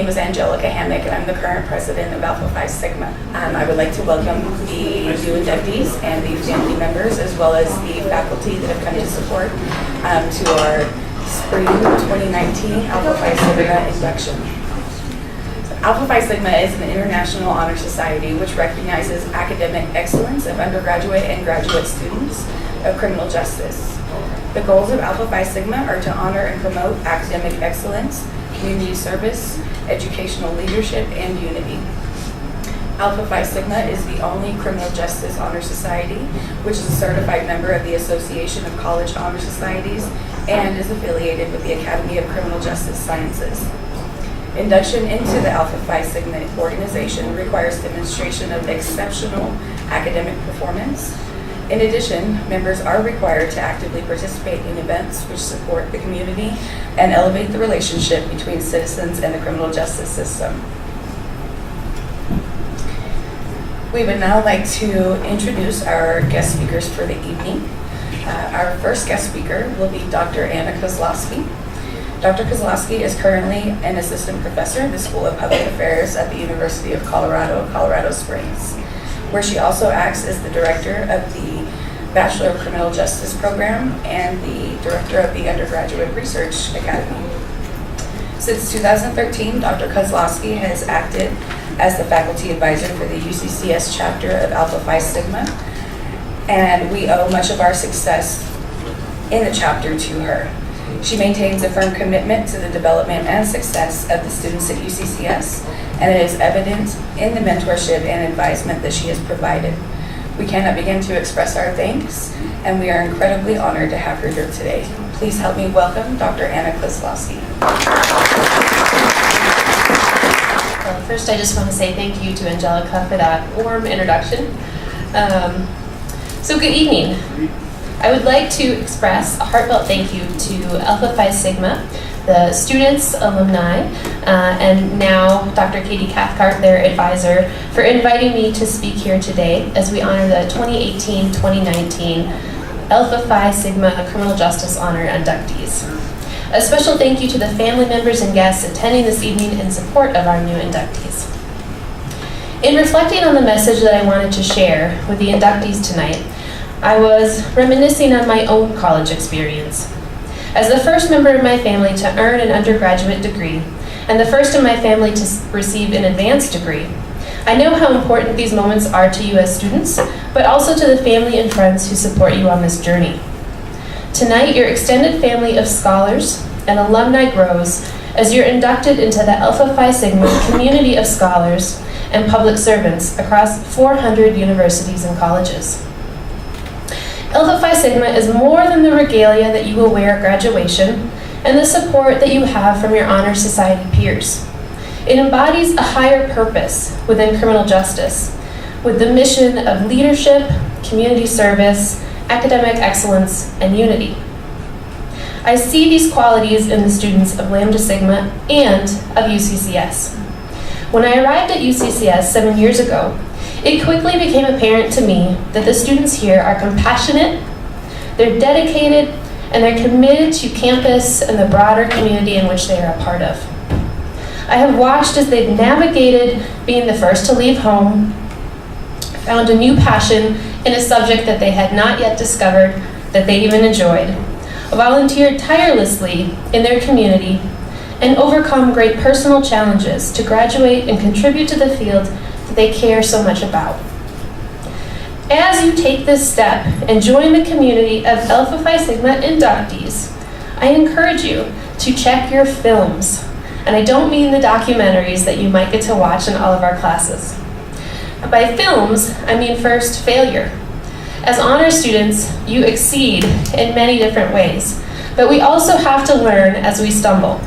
name is Angelica Hammock, and I'm the current president of Alpha Phi Sigma. I would like to welcome the new inductees and the family members, as well as the faculty that have come to support to our spring 2019 Alpha Phi Sigma induction. Alpha Phi Sigma is an international honor society which recognizes academic excellence of undergraduate and graduate students of criminal justice. The goals of Alpha Phi Sigma are to honor and promote academic excellence, community service, educational leadership, and unity. Alpha Phi Sigma is the only criminal justice honor society which is a certified member of the Association of College Honor Societies and is affiliated with the Academy of Criminal Justice Sciences. Induction into the Alpha Phi Sigma organization requires demonstration of exceptional academic performance. In addition, members are required to actively participate in events which support the community and elevate the relationship between citizens and the criminal justice system. We would now like to introduce our guest speakers for the evening. Our first guest speaker will be Dr. Anna Kozlowski. Dr. Kozlowski is currently an assistant professor in the School of Public Affairs at the University of Colorado, Colorado Springs, where she also acts as the director of the Bachelor of Criminal Justice program and the director of the Undergraduate Research Academy. Since 2013, Dr. Kozlowski has acted as the faculty advisor for the UCCS chapter of Alpha Phi Sigma, and we owe much of our success in the chapter to her. She maintains a firm commitment to the development and success of the students at UCCS, and it is evident in the mentorship and advisement that she has provided. We cannot begin to express our thanks, and we are incredibly honored to have her here today. Please help me welcome Dr. Anna Kozlowski. Well, first, I just want to say thank you to Angelica for that warm introduction. So good evening. I would like to express a heartfelt thank you to Alpha Phi Sigma, the students, alumni, and now Dr. Katie Cathcart, their advisor, for inviting me to speak here today as we honor the 2018-2019 Alpha Phi Sigma Criminal Justice Honor inductees. A special thank you to the family members and guests attending this evening in support of our new inductees. In reflecting on the message that I wanted to share with the inductees tonight, I was reminiscing on my own college experience. As the first member of my family to earn an undergraduate degree, and the first in my family to receive an advanced degree, I know how important these moments are to you as students, but also to the family and friends who support you on this journey. Tonight, your extended family of scholars and alumni grows as you're inducted into the Alpha Phi Sigma community of scholars and public servants across 400 universities and colleges. Alpha Phi Sigma is more than the regalia that you will wear at graduation and the support that you have from your honor society peers. It embodies a higher purpose within criminal justice, with the mission of leadership, community service, academic excellence, and unity. I see these qualities in the students of Lambda Sigma and of UCCS. When I arrived at UCCS 7 years ago, it quickly became apparent to me that the students here are compassionate, they're dedicated, and they're committed to campus and the broader community in which they are a part of. I have watched as they've navigated being the first to leave home, found a new passion in a subject that they had not yet discovered that they even enjoyed, volunteered tirelessly in their community, and overcome great personal challenges to graduate and contribute to the field that they care so much about. As you take this step and join the community of Alpha Phi Sigma inductees, I encourage you to check your films. And I don't mean the documentaries that you might get to watch in all of our classes. By films, I mean first, failure. As honor students, you exceed in many different ways, but we also have to learn as we stumble.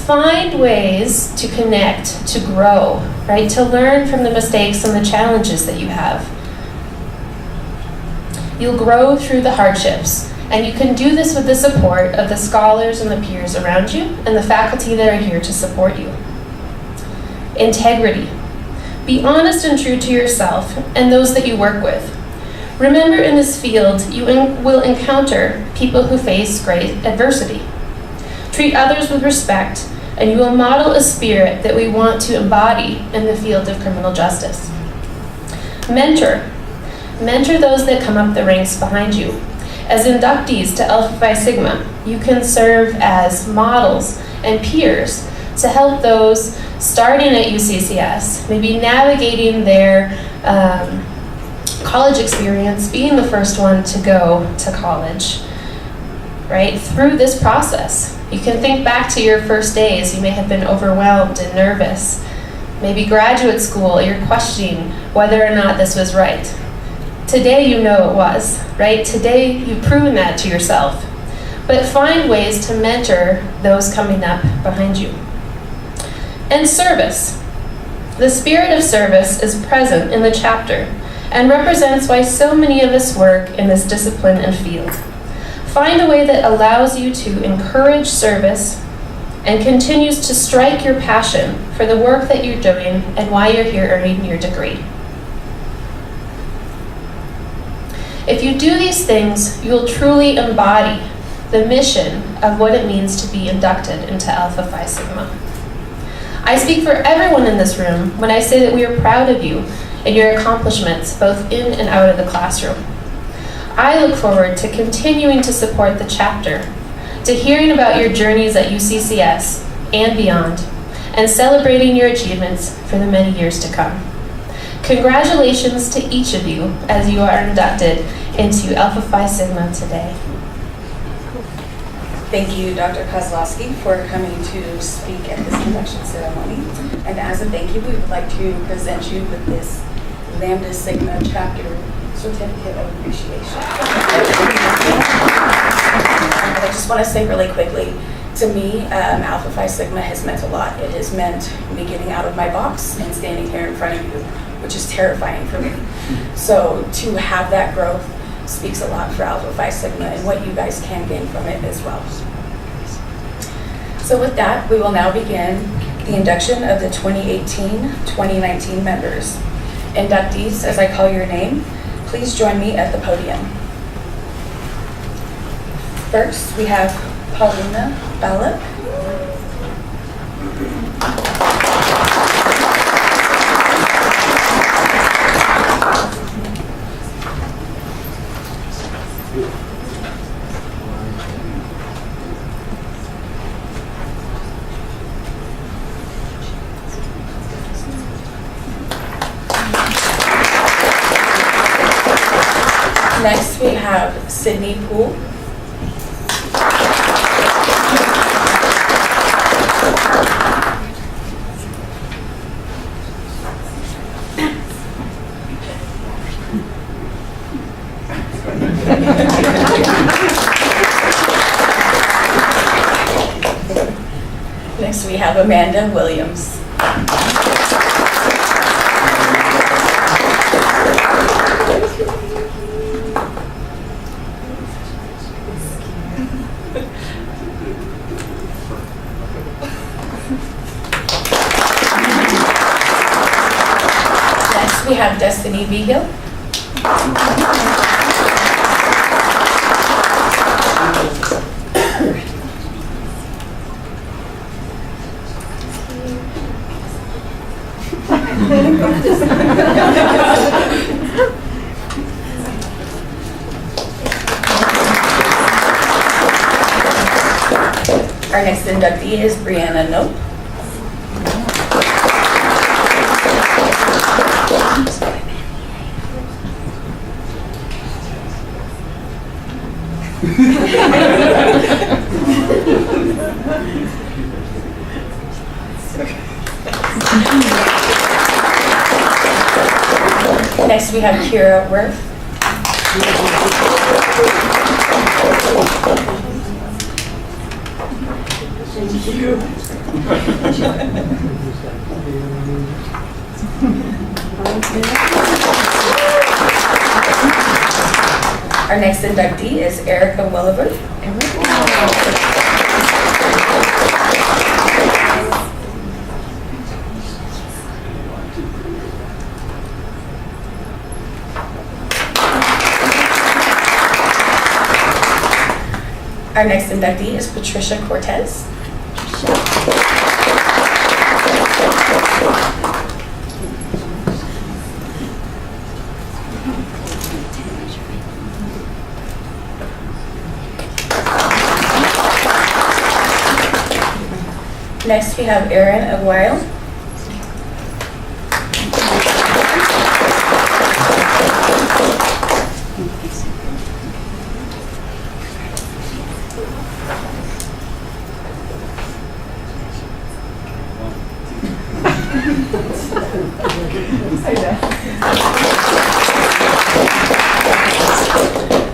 Find ways to connect, to grow, right? To learn from the mistakes and the challenges that you have. You'll grow through the hardships, and you can do this with the support of the scholars and the peers around you and the faculty that are here to support you. Integrity. Be honest and true to yourself and those that you work with. Remember, in this field, you will encounter people who face great adversity. Treat others with respect, and you will model a spirit that we want to embody in the field of criminal justice. Mentor. Mentor those that come up the ranks behind you. As inductees to Alpha Phi Sigma, you can serve as models and peers to help those starting at UCCS, maybe navigating their college experience, being the first one to go to college, right? Through this process, you can think back to your first days. You may have been overwhelmed and nervous. Maybe graduate school, you're questioning whether or not this was right. Today you know it was, right? Today you've proven that to yourself. But find ways to mentor those coming up behind you. And service. The spirit of service is present in the chapter and represents why so many of us work in this discipline and field. Find a way that allows you to encourage service and continues to strike your passion for the work that you're doing and why you're here earning your degree. If you do these things, you will truly embody the mission of what it means to be inducted into Alpha Phi Sigma. I speak for everyone in this room when I say that we are proud of you and your accomplishments, both in and out of the classroom. I look forward to continuing to support the chapter, to hearing about your journeys at UCCS and beyond, and celebrating your achievements for the many years to come. Congratulations to each of you as you are inducted into Alpha Phi Sigma today. Thank you, Dr. Kozlowski, for coming to speak at this induction ceremony. And as a thank you, we would like to present you with this Lambda Sigma chapter certificate of appreciation. I just want to say really quickly, to me, Alpha Phi Sigma has meant a lot. It has meant me getting out of my box and standing here in front of you, which is terrifying for me. So to have that growth speaks a lot for Alpha Phi Sigma and what you guys can gain from it as well. So with that, we will now begin the induction of the 2018-2019 members. Inductees, as I call your name, please join me at the podium. First, we have Paulina Balak. Next, we have Sydney Poole. Next, we have Amanda Williams. Next, we have Destiny Vigil. Our next inductee is Brianna Nope. Next we have Kira Worth. Thank you. Our next inductee is Erica Welliver. Our next inductee is Patricia Cortez. Next, we have Aaron Aguayo.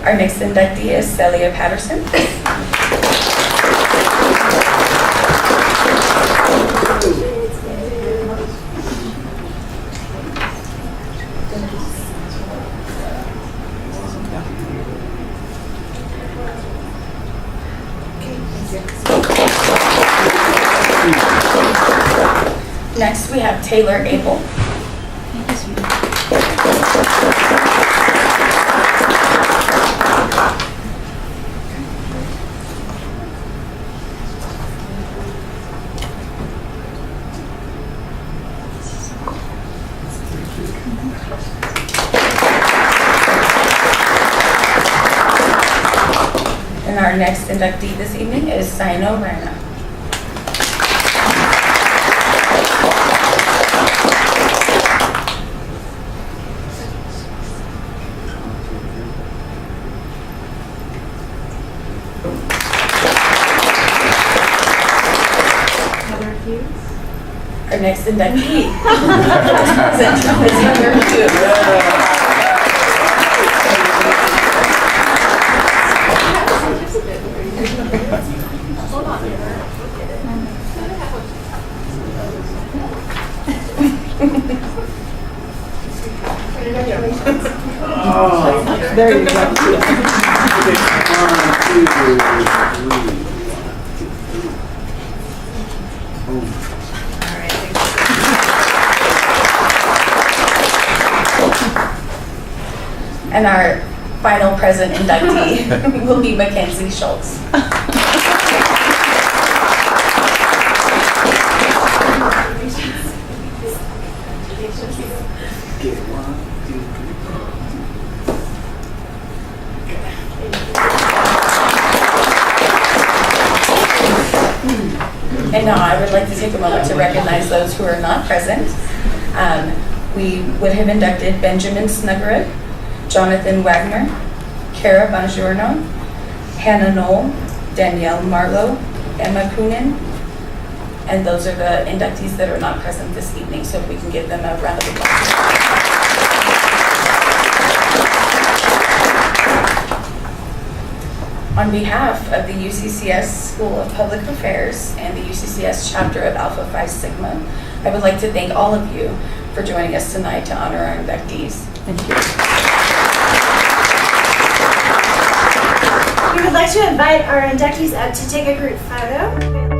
Our next inductee is Celia Patterson. Next, we have Taylor Abel. And our next inductee this evening is Saino Rana. Our next inductee is number 2. There you go. And our final present inductee will be Mackenzie Schultz. And now I would like to take a moment to recognize those who are not present. We would have inducted Benjamin Snuggerud, Jonathan Wagner, Kara Bongiorno, Hannah Knoll, Danielle Marlowe, Emma Coonan, and those are the inductees that are not present this evening, so if we can give them a round of applause. On behalf of the UCCS School of Public Affairs and the UCCS chapter of Alpha Phi Sigma, I would like to thank all of you for joining us tonight to honor our inductees. Thank you. We would like to invite our inductees up to take a group photo.